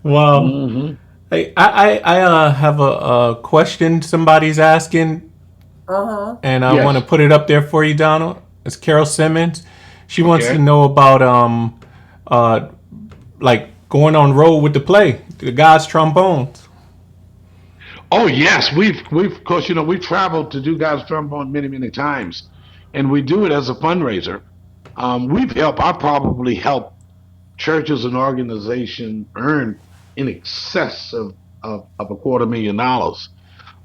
Wow. Hmm. Hey, I have a question somebody's asking, Uh-huh. and I want to Yes. put it up there for you, Donald. It's Carol Simmons. She wants to Okay. know about uh like going on road with the play, the God's trombones. Oh yes, we've of course we've traveled to do God's Trombone many times, and we do it as a fundraiser. I probably helped churches and organizations earn in excess of $250,000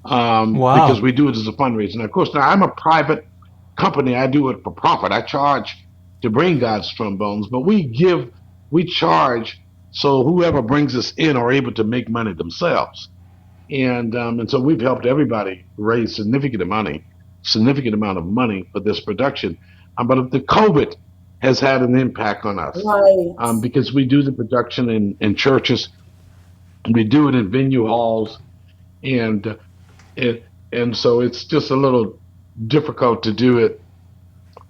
because Wow. we do it as a fundraiser. And of course, now I'm a private company. I do it for profit. I charge to bring God's trombones, but we charge so whoever brings us in are able to make money themselves. And so we've helped everybody raise significant amount of money for this production. But the COVID has had an impact on us Right. because we do the production in churches, we do it in venue halls, and it and so it's just a little difficult to do it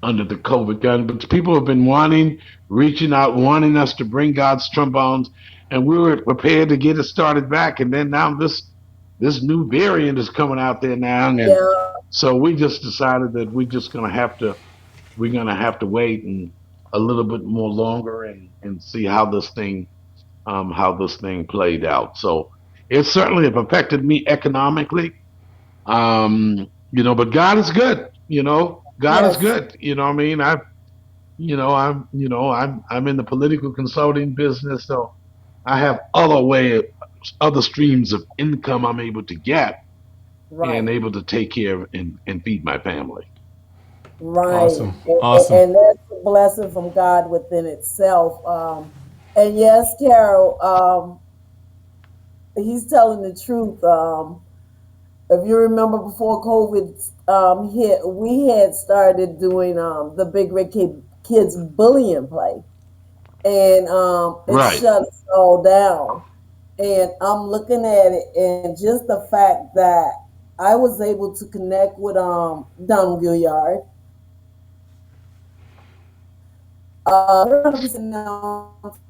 under the COVID gun. But people have been reaching out, wanting us to bring God's trombones, and we were prepared to get it started back. And then now this new variant is coming out there now, and Yeah. so we just decided that we're gonna have to wait and a little bit more longer and see how this thing played out. So it certainly have affected me economically. But God is good. God is Yes. good. You know what I mean? I'm in the political consulting business, so I have other streams of income I'm able to get and Right. able to take care of and feed my family. Right. Awesome. Awesome. And that's a blessing from God within itself. And yes, Carol, he's telling the truth. If you remember before COVID hit, we had started doing the Big Red Kids bullying play, and it Right. shut us all down. And I'm looking at it, and just the fact that I was able to connect with Donald Gilliard, 100% now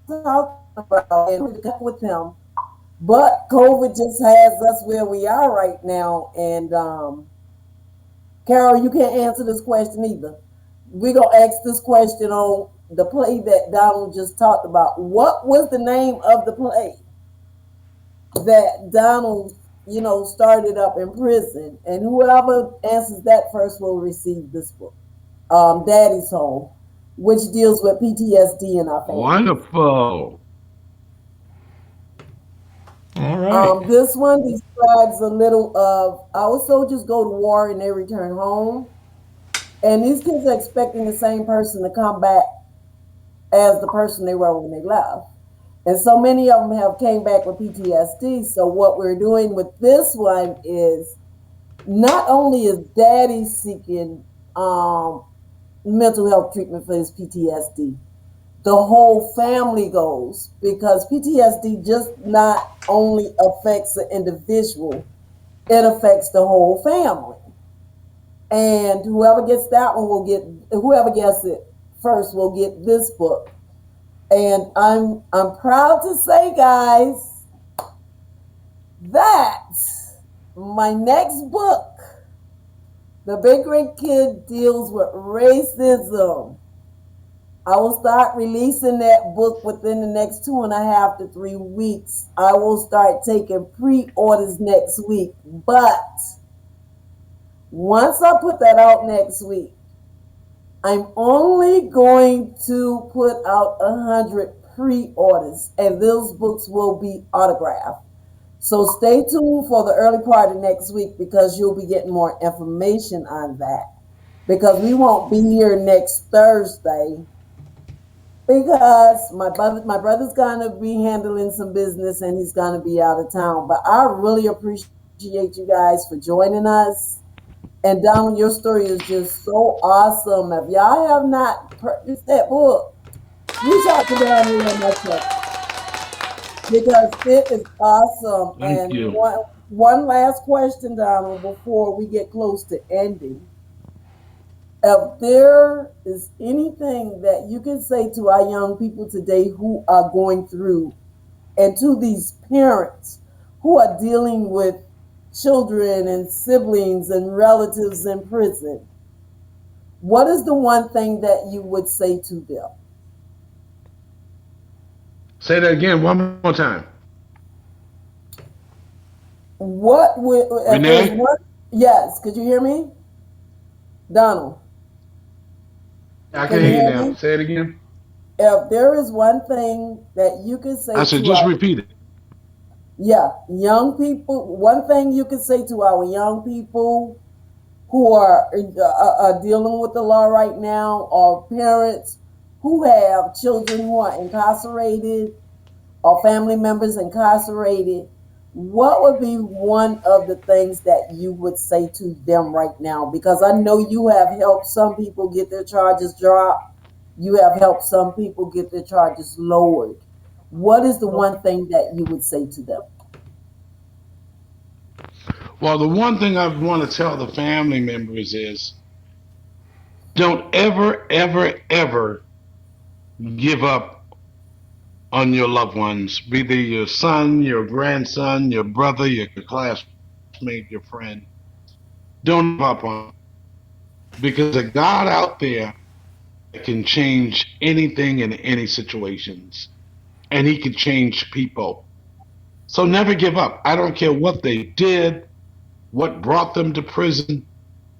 talking about and we connect with him. But COVID just has us where we are right now, and Carol, you can't answer this question either. We're gonna ask this question on the play that Donald just talked about. What was the name of the play that Donald, started up in prison? And whoever answers that first will receive this book, Daddy's Home, which deals with PTSD in our families. Wonderful. All right. This one describes a little of our soldiers go to war and they return home. And these kids are expecting the same person to come back as the person they were when they left. And so many of them have came back with PTSD. So what we're doing with this one is not only is daddy seeking mental health treatment for his PTSD, the whole family goes because PTSD just not only affects the individual, it affects the whole family. And whoever gets that one will get whoever gets it first will get this book. And I'm proud to say, guys, that my next book, The Big Red Kid, deals with racism. I will start releasing that book within the next 2.5 to 3 weeks. I will start taking pre-orders next week. But once I put that out next week, I'm only going to put out 100 pre-orders, and those books will be autographed. So stay tuned for the early part of next week because you'll be getting more information on that. Because we won't be here next Thursday because my brother's gonna be handling some business and he's gonna be out of town. But I really appreciate you guys for joining us. And Donald, your story is just so awesome. If y'all have not purchased that book, reach out to Donald and myself because it is awesome. Thank And you. one last question, Donald, before we get close to ending. If there is anything that you can say to our young people today who are going through, and to these parents who are dealing with children and siblings and relatives in prison, what is the one thing that you would say to them? Say that again one more time. What would if there's Renee? one? Yes, could you hear me, Donald? I Can can you hear you hear now. me? Say it again. If there is one thing that you can I say said, to just our, repeat it. yeah, young people, one thing you can say to our young people who are dealing with the law right now, or parents who have children who are incarcerated or family members incarcerated, what would be one of the things that you would say to them right now? Because I know you have helped some people get their charges dropped. You have helped some people get their charges lowered. What is the one thing that you would say to them? Well, the one thing I want to tell the family members is don't ever, ever, ever give up on your loved ones, be they your son, your grandson, your brother, your classmate, your friend. Don't give up on them because a God out there can change anything in any situations, and He can change people. So never give up. I don't care what they did, what brought them to prison.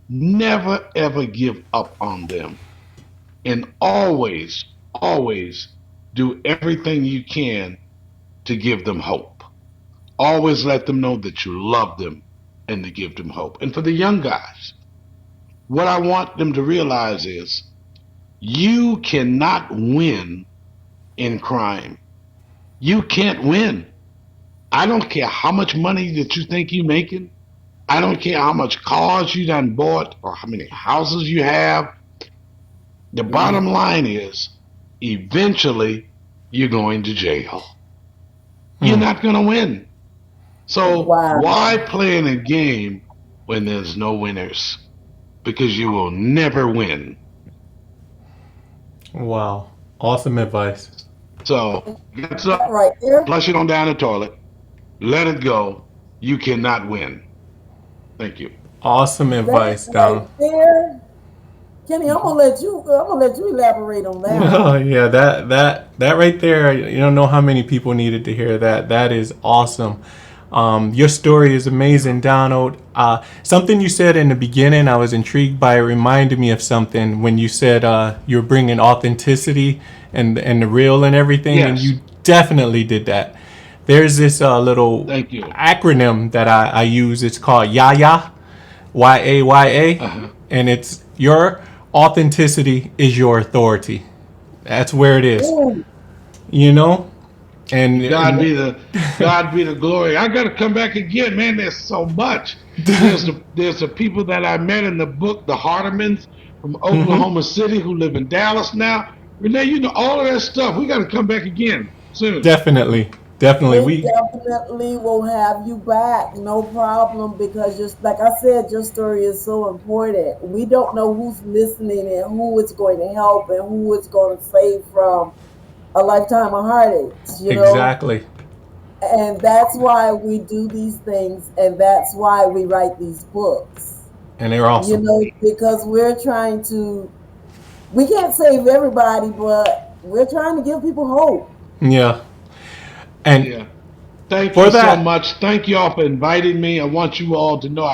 Never ever give up on them, and always, always do everything you can to give them hope. Always let them know that you love them and to give them hope. And for the young guys, what I want them to realize is you cannot win in crime. You can't win. I don't care how much money that you think you're making. I don't care how much cars you done bought or how many houses you have. The bottom line is eventually you're going to jail. You're Hmm. not going to win. So why Wow. play in a game when there's no winners? Because you will never win. Wow. Awesome advice. So get That up, right there. flush it on down the toilet, let it go. You cannot win. Thank you. Awesome That advice, right Donald. there. Kenny, I'm gonna let you elaborate on that Oh one. yeah, that right there. You don't know how many people needed to hear that. That is awesome. Your story is amazing, Donald. Something you said in the beginning, I was intrigued by. It reminded me of something when you said you're bringing authenticity and the real and everything, and Yes. you definitely did that. There's this little Thank you. acronym that I use. It's called YAYA, YAYA, Uh-huh. and it's your authenticity is your authority. That's where it is, Ooh, you know. And, God and be the God be the glory. I got to come back again, man. There's so much. There's the people that I met in the book, the Hardimans from Mhm. Oklahoma City who live in Dallas now. Renee, you know all of that stuff. We got to come back again soon. Definitely, definitely. we We definitely will have you back, no problem, because just like I said, your story is so important. We don't know who's listening and who it's going to help and who it's going to save from a lifetime of heartaches, you know? exactly, And that's why we do these things and that's why we write these books, and they're you awesome. know, because we're trying to, we can't save everybody, but we're trying to give people hope. Yeah, and Yeah. Thank for you so that, much. Thank you all for inviting me. I want you all to know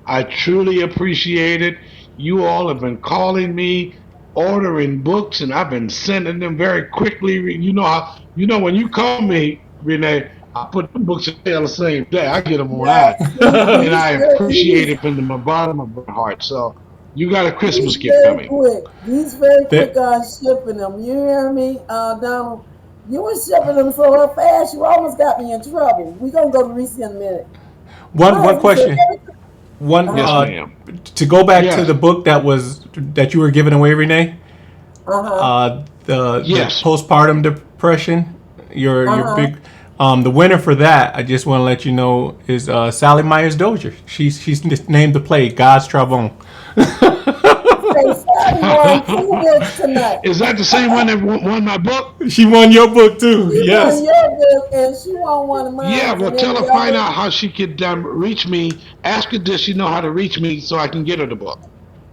I truly appreciate it. You all have been calling me, ordering books, and I've been sending them very quickly. You know when you call me, Renee, I put the books in the same day. I get them online, Yes, and I appreciate he's it from the bottom of my heart. So you got a Christmas He's gift very coming. quick. He's very there, quick on shipping them. You hear me, Donald? You were shipping them so fast, you almost got me in trouble. We're gonna go to Reese in a minute. one My one husband said, question, one Yes, "Uh ma'am. to go back to Yes. the book that you were giving away, Renee. huh, uh The Yes. postpartum depression. Your huh, big the winner for that. I just want to let you know is Sally Myers Dozier. She's named the play God's Travon. Say Sally won two books tonight. Is that the same one that won my book? She won your book too. She won Yes. your book and she won one of Yeah, mine. well, And tell then her the find other, out how she could reach me. Ask her does she know how to reach me so I can get her the book.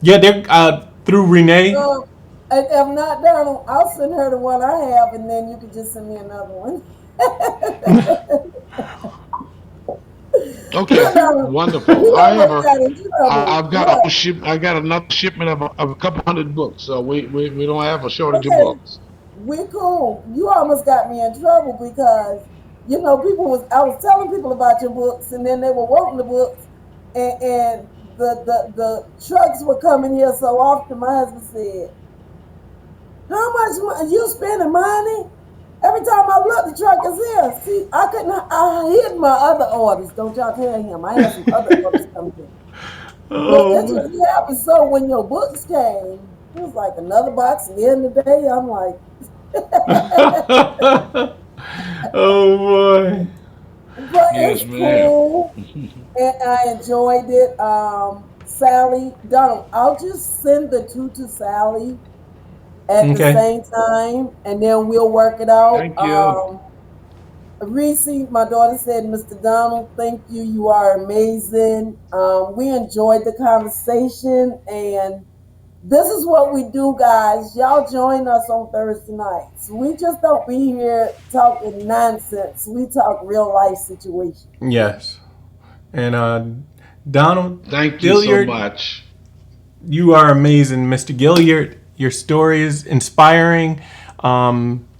Yeah, they're through Renee. um, if not Donald, I'll send her the one I have, and then you can just send me another one. Okay, wonderful. You almost However, got in trouble. I've got What? I got another shipment of a couple hundred books, so we don't have a shortage of Okay, books. we cool. You almost got me in trouble because I was telling people about your books, and then they were wanting the books, and the trucks were coming here so often. My husband said, "How much money you spending money?" Every time I look, the truck is here. See, I couldn't. I hid my other orders. Don't y'all tell him. I had some other orders coming in. But it Oh, just happened so when your books came, it was like another box. At the end of the day, I'm like, oh boy. but Yes, it's ma'am. cool, and I enjoyed it. Sally, Donald, I'll just send the two to Sally at the Okay. same time, and then we'll work it out. Thank you. Reese, my daughter said, Mr. Donald, thank you. You are amazing. We enjoyed the conversation, and this is what we do, guys. Y'all join us on Thursday nights. We just don't be here talking nonsense. We talk real life situations. Yes. And Donald Thank you so Gilliard, much. you are amazing, Mr. Gilliard. Your story is inspiring.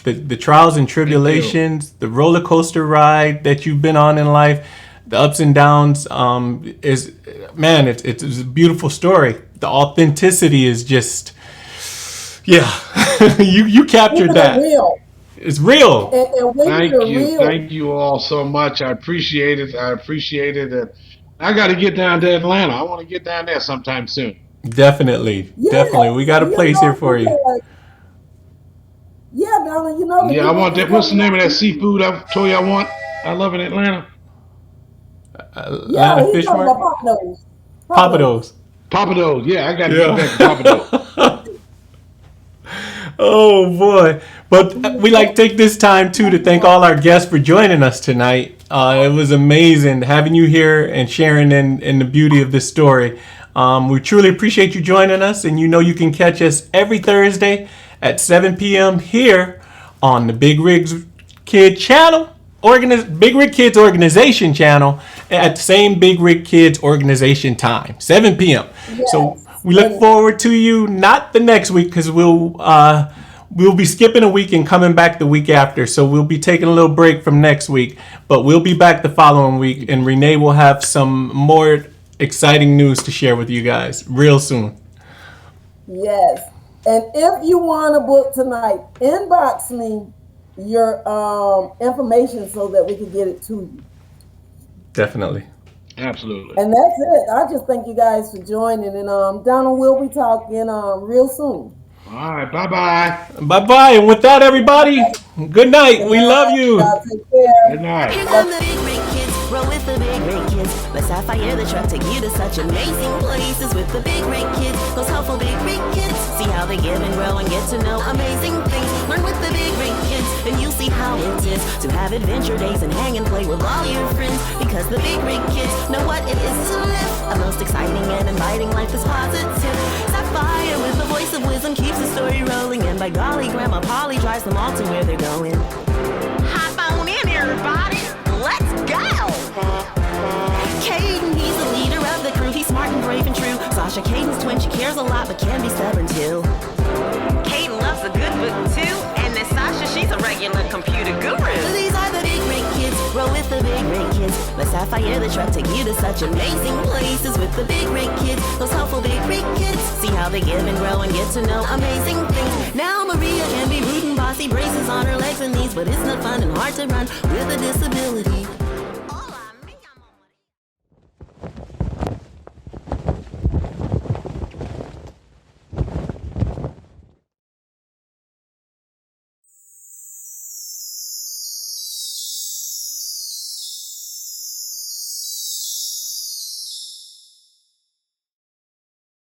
The trials and Thank you. tribulations, the roller coaster ride that you've been on in life, the ups and downs, is man, it's a beautiful story. The authenticity is just, yeah, you captured Keeping it that. real. It's real, And when you're real, Thank you all so much. I appreciate it. I appreciate it. And I got to get down to Atlanta. I want to get down there sometime soon. definitely, definitely. We yes, got a place here for you. Yeah, darling, the Yeah, I new book want is that. What's the coming name of out. that seafood I told you I want? I love in Atlanta. Yeah, Atlanta he's Fish talking about Market, pop nose. Pop nose. Papados. Papados. Yeah, I got to get back to Papados. Yeah. Oh boy. But we like to take this time too to thank all our guests for joining us tonight. It was amazing having you here and sharing in the beauty of this story. We truly appreciate you joining us, and you can catch us every Thursday at 7 p.m. here on the Big Rigs Kid channel, Big Rig Kids organization channel at the same Big Rig Kids organization time, 7 p.m. So Yes. we look And forward to you not the next week because we'll be skipping a week and coming back the week after. So we'll be taking a little break from next week, but we'll be back the following week, and Renee will have some more exciting news to share with you guys real soon. yes. And if you want a book tonight, inbox me your information so that we can get it to you. Definitely. Absolutely. And that's it. I just thank you guys for joining. And Donald, we'll be talking real soon. All right. Bye bye. Bye bye. And with that, everybody, good night. Good We love night. you. Y'all take care. Good night. Here come the big rig kids, roll with the big rig kids. Let Sapphire the truck take you to such amazing places with the big rig kids. Those helpful big rig kids. See how they give and grow and get to know amazing things. Learn with the big rig kids, and you'll see how it is to have adventure days and hang and play with all your friends. Because the big rig kids know what it is to live a most exciting and inviting life is positive. Sapphire with the voice of wisdom keeps the story rolling, and by golly, Grandma Polly drives them all to where they're going. Hop on in, everybody. Let's go! Caden, he's the leader of the crew. He's smart and brave and true. Sasha, Caden's twin, she cares a lot but can be stubborn too. Caden loves a good book too. And then Sasha, she's a regular computer guru. These are the big rig kids. Roll with the big rig kids. Let Sapphire the truck take you to such amazing places with the big rig kids. Those helpful big rig kids. See how they give and grow and get to know amazing things. Now Maria can be rude and bossy, braces on her legs and knees, but it's not fun and hard to run with a disability.